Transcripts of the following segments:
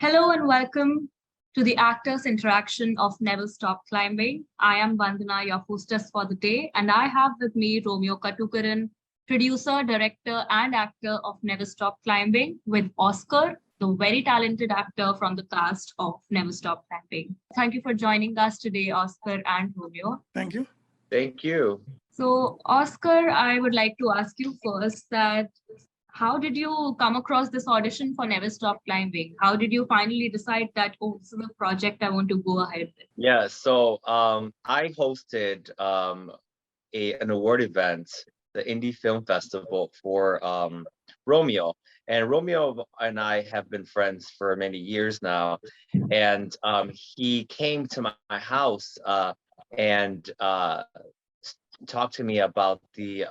Hello and welcome to the Actors Interaction of Never Stop Climbing. I am Vandana, your hostess for the day, and I have with me Romeo Katukaran, producer, director, and actor of Never Stop Climbing, with Oscar, the very talented actor from the cast of Never Stop Climbing. Thank you for joining us today, Oscar and Romeo. Thank you. Thank you. So, Oscar, I would like to ask you first that how did you come across this audition for Never Stop Climbing? How did you finally decide that, oh, this is a project I want to go ahead with? Yeah, so I hosted an award event, the Indie Film Festival for Romeo. And Romeo and I have been friends for many years now. And he came to my house and talked to me about the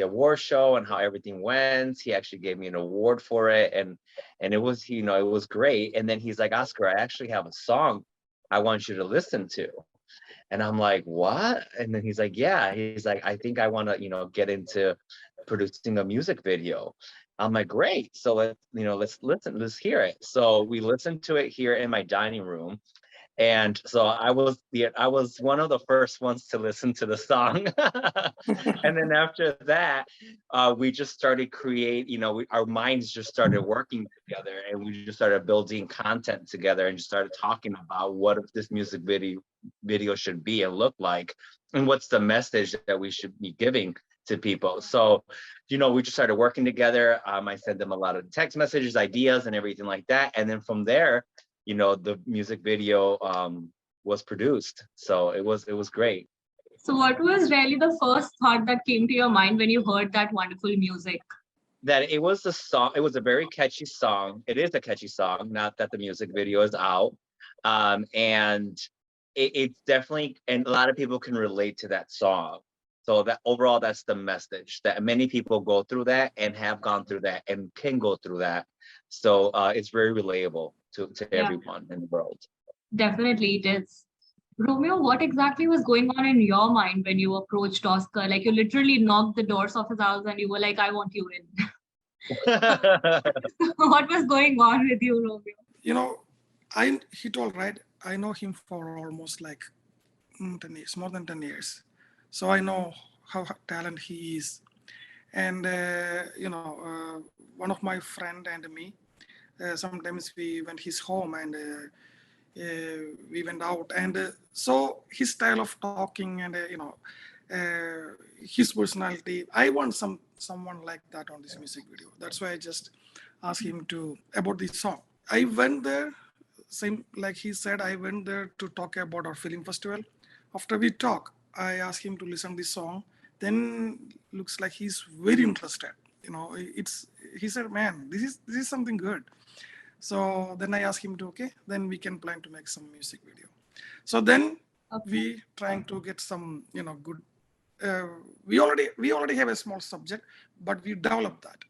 award show and how everything went. He actually gave me an award for it, and it was, it was great. And then he's like, Oscar, I actually have a song I want you to listen to. And I'm like, what? And then he's like, yeah. He's like, I think I want to, get into producing a music video. I'm like, great. So let's listen, let's hear it. So we listened to it here in my dining room. And so I was one of the first ones to listen to the song. And then after that, we just started our minds just started working together, and we just started building content together and just started talking about what this music video should be and look like, and what's the message that we should be giving to people. So, we just started working together. I sent them a lot of text messages, ideas, and everything like that. And then from there, the music video was produced. So it was great. So what was really the first thought that came to your mind when you heard that wonderful music? That it was a song, it was a very catchy song. It is a catchy song, not that the music video is out. And it's definitely, and a lot of people can relate to that song. So that overall, that's the message, that many people go through that and have gone through that and can go through that. So it's very relatable to everyone in the world. Definitely it is. Romeo, what exactly was going on in your mind when you approached Oscar? Like, you literally knocked the doors of his house and you were like, I want you in. What was going on with you, Romeo? He told, right, I know him for almost like 10 years, more than 10 years. So I know how talented he is. And, one of my friend and me, sometimes we went his home and we went out. And so his style of talking and, his personality, I want someone like that on this music video. That's why I just asked him about this song. I went there, same like he said, I went there to talk about our film festival. After we talk, I asked him to listen to this song. Then looks like he's very interested. He said, man, this is something good. So then I asked him then we can plan to make some music video. So then we trying to get some, good. We already have a small subject, but we developed that.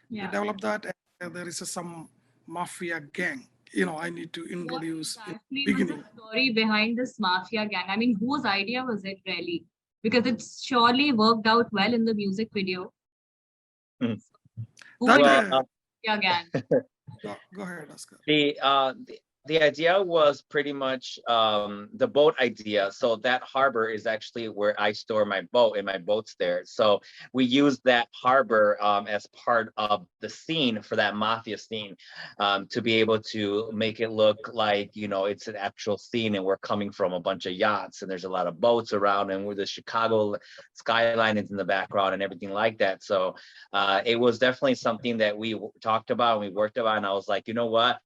Yeah. We developed that, and there is some mafia gang. I need to introduce. What exactly was the story behind this mafia gang? I mean, whose idea was it really? Because it's surely worked out well in the music video. Who That, gang? Go ahead, Oscar. The idea was pretty much the boat idea. So that harbor is actually where I store my boat, and my boat's there. So we use that harbor as part of the scene for that mafia scene, to be able to make it look like, it's an actual scene, and we're coming from a bunch of yachts, and there's a lot of boats around, and where the Chicago skyline is in the background and everything like that. So it was definitely something that we talked about and we worked about, and I was like, you know what?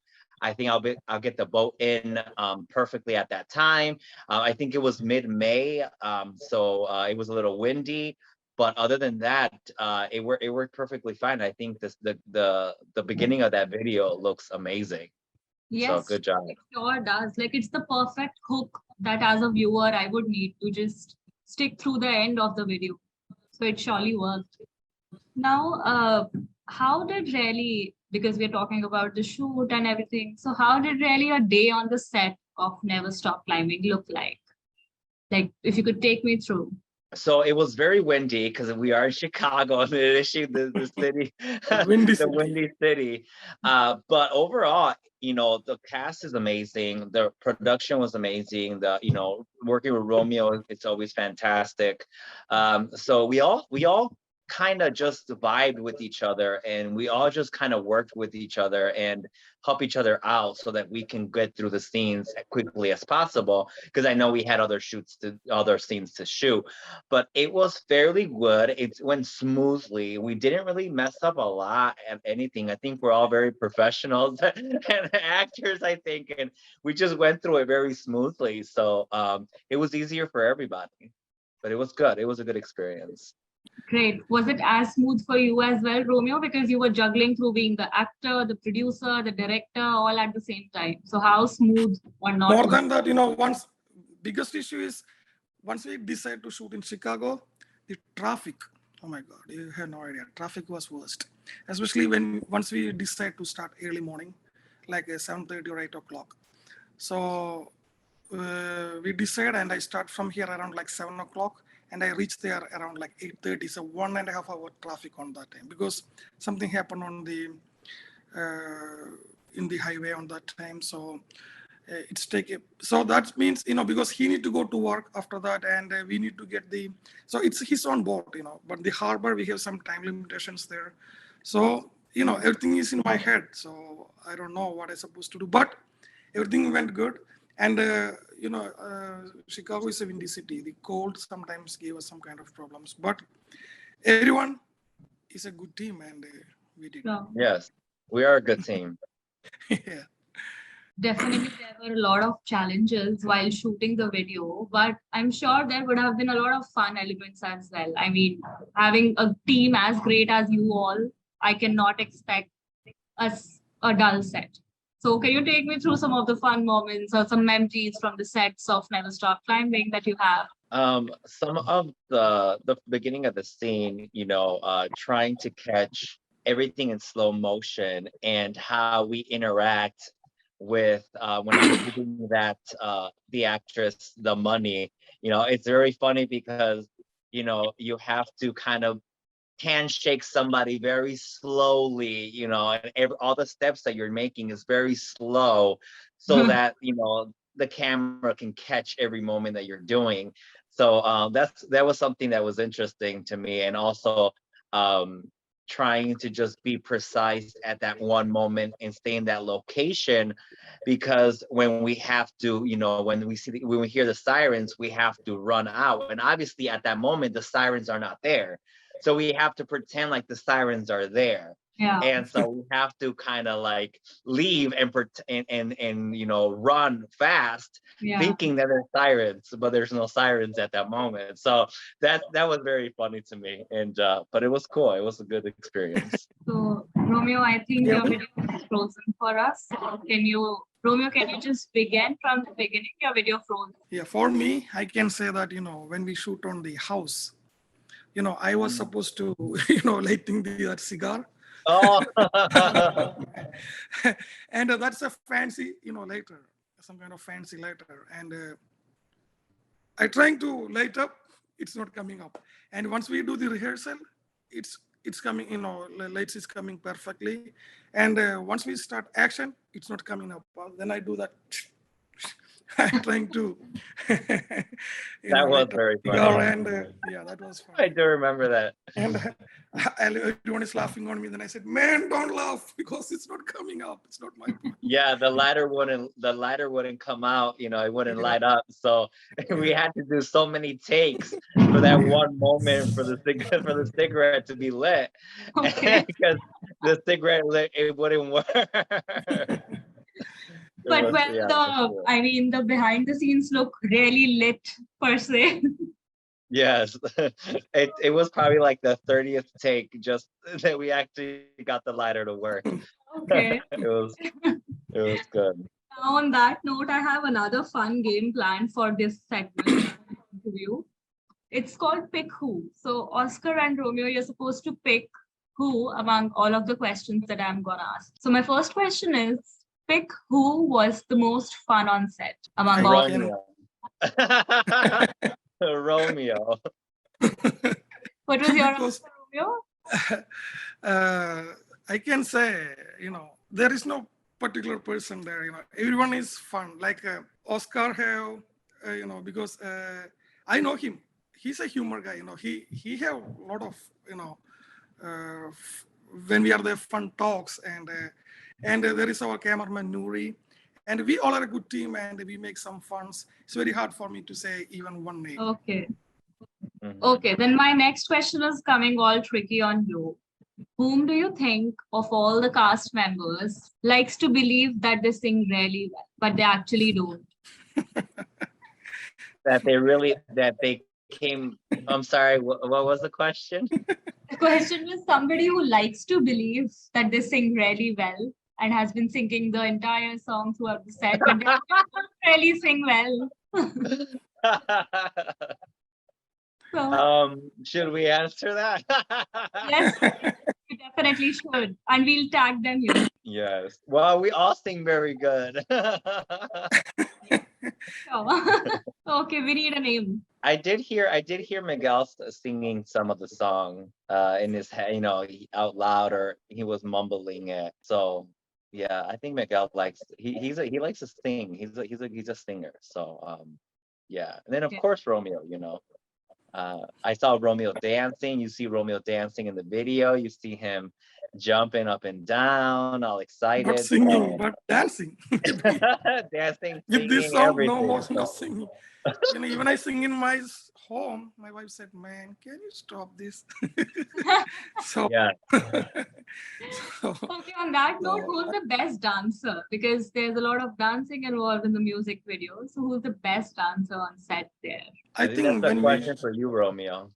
I think I'll get the boat in perfectly at that time. I think it was mid-May, so it was a little windy, but other than that, it worked perfectly fine. I think the beginning of that video looks amazing. Yes, so good job. It sure does. Like, it's the perfect hook that as a viewer I would need to just stick through the end of the video. So it surely worked. Now, how did really, because we're talking about the shoot and everything, so how did really a day on the set of Never Stop Climbing look like? Like, if you could take me through. So it was very windy because we are in Chicago, the city, Windy the city. windy city. But overall, the cast is amazing. The production was amazing. Working with Romeo, it's always fantastic. So we all kind of just vibed with each other, and we all just kind of worked with each other and help each other out so that we can get through the scenes as quickly as possible. Because I know we had other scenes to shoot, but it was fairly good. It went smoothly. We didn't really mess up a lot of anything. I think we're all very professionals and actors, I think, and we just went through it very smoothly. So it was easier for everybody, but it was good. It was a good experience. Great. Was it as smooth for you as well, Romeo? Because you were juggling through being the actor, the producer, the director, all at the same time. So how smooth or not? More than that, once biggest issue is once we decide to shoot in Chicago, the traffic. Oh my God, you have no idea. Traffic was worst, especially once we decide to start early morning, like 7:30 or 8 o'clock. So we decide, and I start from here around like 7 o'clock, and I reach there around like 8:30. So 1.5 hour traffic on that time because something happened on the in the highway on that time. So it's so that means because he need to go to work after that, and we need to get so it's his own boat, but the harbor we have some time limitations there. So everything is in my head, so I don't know what I'm supposed to do, but everything went good. And Chicago is a windy city. The cold sometimes gave us some kind of problems, but everyone is a good team, and we did. Yes, we are a good team. Yeah. Definitely, there were a lot of challenges while shooting the video, but I'm sure there would have been a lot of fun elements as well. I mean, having a team as great as you all, I cannot expect a dull set. So can you take me through some of the fun moments or some memories from the sets of Never Stop Climbing that you have? Some of the beginning of the scene, trying to catch everything in slow motion and how we interact with when I'm giving the actress the money. It's very funny because you have to kind of handshake somebody very slowly, and all the steps that you're making is very slow so that the camera can catch every moment that you're doing. So that was something that was interesting to me, and also trying to just be precise at that one moment and stay in that location, because when we have to, when we hear the sirens, we have to run out, and obviously at that moment the sirens are not there, so we have to pretend like the sirens are there. Yeah. And so we have to kind of like leave and run fast, thinking that there's sirens, but there's no sirens at that moment. So that was very funny to me, and but it was cool. It was a good experience. So Romeo, I think your video is frozen for us. Romeo, can you just begin from the beginning? Your video frozen. Yeah, for me, I can say that when we shoot on the house, I was supposed to lighting that cigar. Oh. And that's a fancy lighter, some kind of fancy lighter, and I trying to light up, it's not coming up. And once we do the rehearsal, it's coming, lights is coming perfectly. And once we start action, it's not coming up. Then I do that. I'm trying to. That was very funny. And yeah, that was fun. I do remember that. And everyone is laughing on me. Then I said, "Man, don't laugh because it's not coming up. It's not my point." Yeah, the lighter wouldn't come out. It wouldn't light up. So we had to do so many takes for that one moment for the cigarette to be lit, because the cigarette lit, it wouldn't work. But the behind the scenes look really lit per se. Yes, it was probably like the 30th take just that we actually got the lighter to work. Okay. It was good. Now on that note, I have another fun game planned for this segment interview. It's called Pick Who. So Oscar and Romeo, you're supposed to pick who among all of the questions that I'm gonna ask. So my first question is, pick who was the most fun on set among all. Romeo. Romeo. What was your Because answer, Romeo? I can say, there is no particular person there. Everyone is fun. Like Oscar have, because I know him. He's a humor guy. He have a lot of, when we are there, fun talks, and there is our cameraman Nuri, and we all are a good team, and we make some funs. It's very hard for me to say even one name. Okay. Mhm. Okay, then my next question is coming all tricky on you. Whom do you think of all the cast members likes to believe that they sing really well, but they actually don't? That they came. I'm sorry. What was the question? The question was somebody who likes to believe that they sing really well and has been singing the entire song throughout the set, but they don't really sing well. So, Should we answer that? yes, you definitely should. And we'll tag them here. Yes. Well, we all sing very good. Sure. Okay, we need a name. I did hear Miguel singing some of the song in his head, out loud, or he was mumbling it. So yeah, I think Miguel likes he likes to sing. He's a singer. So yeah. And then of Okay. course Romeo, I saw Romeo dancing. You see Romeo dancing in the video. You see him jumping up and down, all excited. Not singing, but dancing. Dancing, With this singing, song, no everything. more no singing. Even I sing in my home, my wife said, "Man, can you stop this?" So, Yeah. so, Okay, on that note, so who's the best dancer? Because there's a lot of dancing involved in the music video. So who's the best dancer on set there? I think think that's a when question for you, Romeo.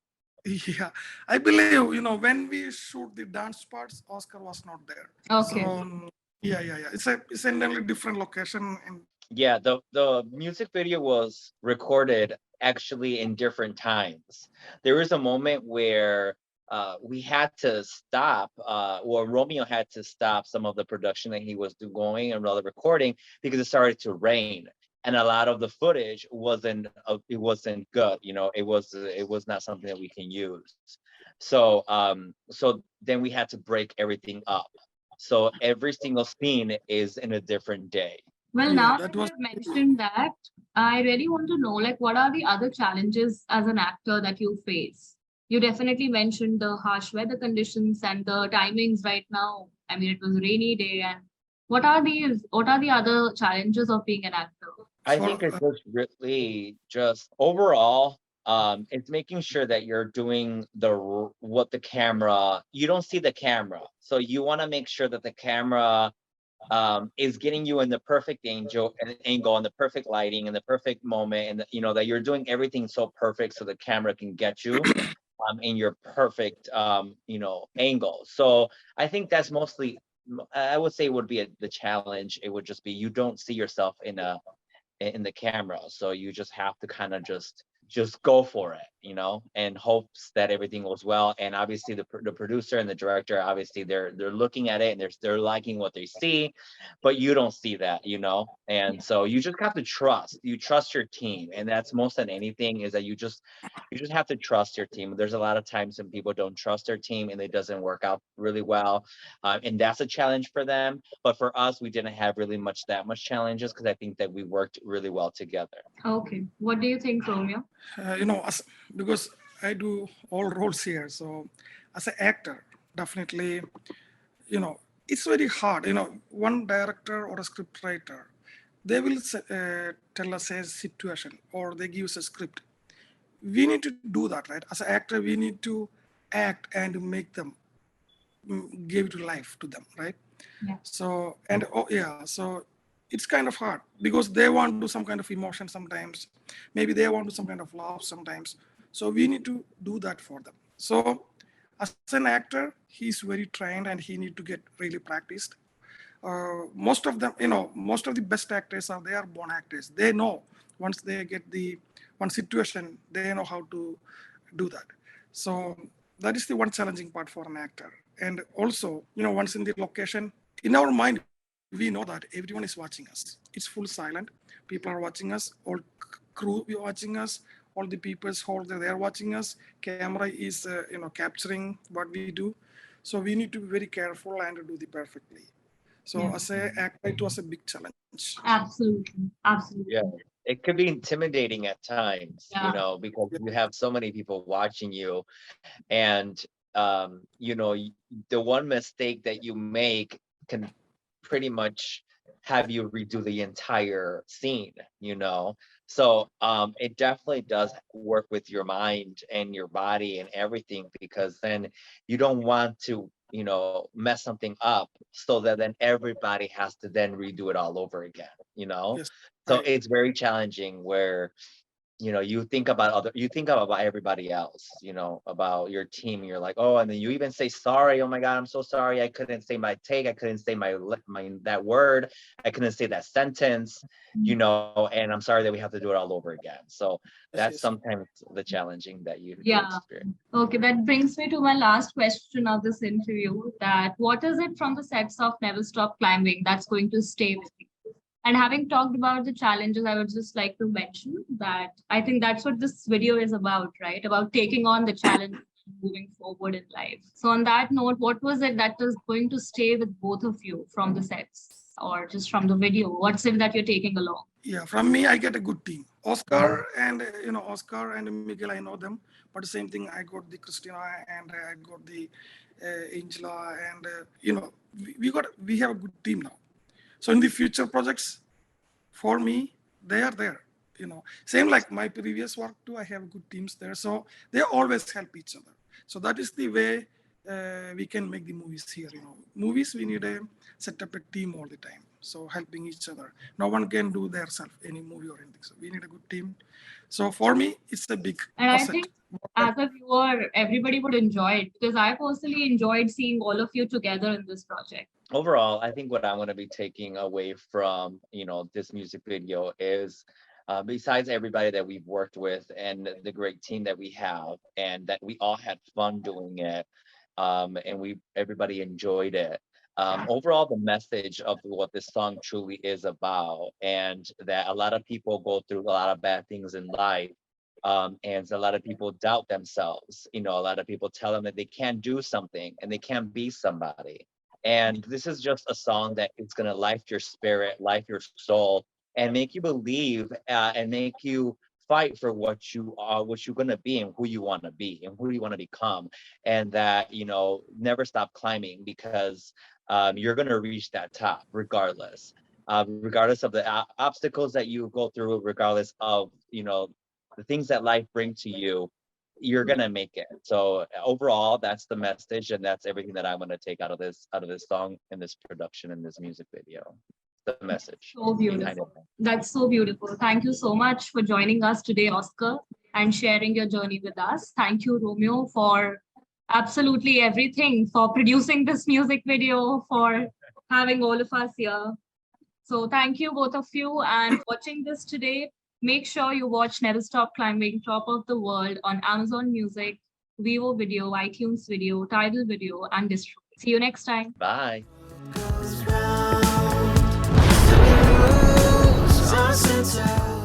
yeah, I believe, when we shoot the dance parts, Oscar was not there. Okay. So, yeah. It's an entirely different location. And Yeah, the music video was recorded actually in different times. There was a moment where we had to stop, or Romeo had to stop some of the production that he was going and the recording because it started to rain, and a lot of the footage wasn't good. It was not something that we can use. So then we had to break everything up. So every single scene is in a different day. Well, yeah, now that that was you've mentioned that, I really want to know, like, what are the other challenges as an actor that you face? You definitely mentioned the harsh weather conditions and the timings right now. I mean, it was a rainy day. And what are the other challenges of being an actor? I for think it's just really just overall, it's making sure that you're doing what the camera, you don't see the camera. So you want to make sure that the camera is getting you in the perfect angle and the perfect lighting and the perfect moment, and that you're doing everything so perfect so the camera can get you in your perfect angle. So I think that's mostly, I would say, would be the challenge. It would just be you don't see yourself in the camera, so you just have to kind of just go for it, and hopes that everything goes well. And obviously the producer and the director, obviously they're looking at it and they're liking what they see, but you don't see that, and so you just have to trust your team. And that's most than anything, is that you just have to trust your team. There's a lot of times when people don't trust their team and it doesn't work out really well, and that's a challenge for them. But for us, we didn't have really that much challenges, because I think that we worked really well together. Okay. What do you think, Romeo? because I do all roles here. So, as an actor, definitely, it's very hard. One director or a script writer, they will tell us a situation or they give us a script. We need to do that, right? As an actor, we need to act and make them give to life to them, right? Yeah. So, and so it's kind of hard because they want to do some kind of emotion sometimes. Maybe they want to do some kind of love sometimes. So we need to do that for them. So as an actor, he's very trained and he need to get really practiced. Most of them, most of the best actors they are born actors. They know once they get the one situation, they know how to do that. So that is the one challenging part for an actor. And also, once in the location, in our mind, we know that everyone is watching us. It's full silent. People are watching us. All crew are watching us. all the people who are there watching us. Camera is capturing what we do, so we need to be very careful and do the perfectly. So Yeah. as a act, it was a big challenge. Absolutely. Absolutely. Yeah. It could be intimidating at times, Yeah. because you have so many people watching you, and the one mistake that you make can pretty much have you redo the entire scene. So it definitely does work with your mind and your body and everything, because then you don't want to mess something up so that then everybody has to then redo it all over again. Yes, So right. it's very challenging where you think about everybody else, about your team. You're like, oh, and then you even say sorry. Oh my God, I'm so sorry. I couldn't say my take. I couldn't say my that word. I couldn't say that sentence, and I'm sorry that we have to do it all over again. So that's Yes. sometimes the challenging that you Yeah. experience. Okay, that brings me to my last question of this interview, that what is it from the sets of Never Stop Climbing that's going to stay with you? And having talked about the challenges, I would just like to mention that I think that's what this video is about, right? About taking on the challenge and moving forward in life. So on that note, what was it that is going to stay with both of you from the sets or just from the video? What's it that you're taking along? Yeah, from me, I get a good team. Oscar and Miguel, I know them, but the same thing, I got the Christina and I got the Angela, and we have a good team now. So in the future projects, for me, they are there. Same like my previous work too. I have good teams there, so they always help each other. So that is the way we can make the movies here. Movies, we need a set up a team all the time, so helping each other. No one can do themselves any movie or anything. So we need a good team. So for me, it's a big And I asset. think as a viewer, everybody would enjoy it because I personally enjoyed seeing all of you together in this project. Overall, I think what I'm going to be taking away from this music video is, besides everybody that we've worked with and the great team that we have, and that we all had fun doing it, and everybody enjoyed it. Overall, the message of what this song truly is about, and that a lot of people go through a lot of bad things in life. And a lot of people doubt themselves. A lot of people tell them that they can't do something and they can't be somebody. And this is just a song that is going to lift your spirit, lift your soul, and make you believe, and make you fight for what you are, what you're going to be, and who you want to be, and who you want to become. And that, never stop climbing, because you're going to reach that top regardless. Regardless of the obstacles that you go through, regardless of, the things that life brings to you, you're gonna make it. So overall, that's the message, and that's everything that I'm gonna take out of this song and this production and this music video. The message So behind beautiful. it. That's so beautiful. Thank you so much for joining us today, Oscar, and sharing your journey with us. Thank you, Romeo, for absolutely everything, for producing this music video, for having all of us here. So thank you, both of you, and watching this today. Make sure you watch Never Stop Climbing Top of the World on Amazon Music, Vivo Video, iTunes Video, Tidal Video, and Distro. See you next time. Bye. Goes round, the rules are sent out.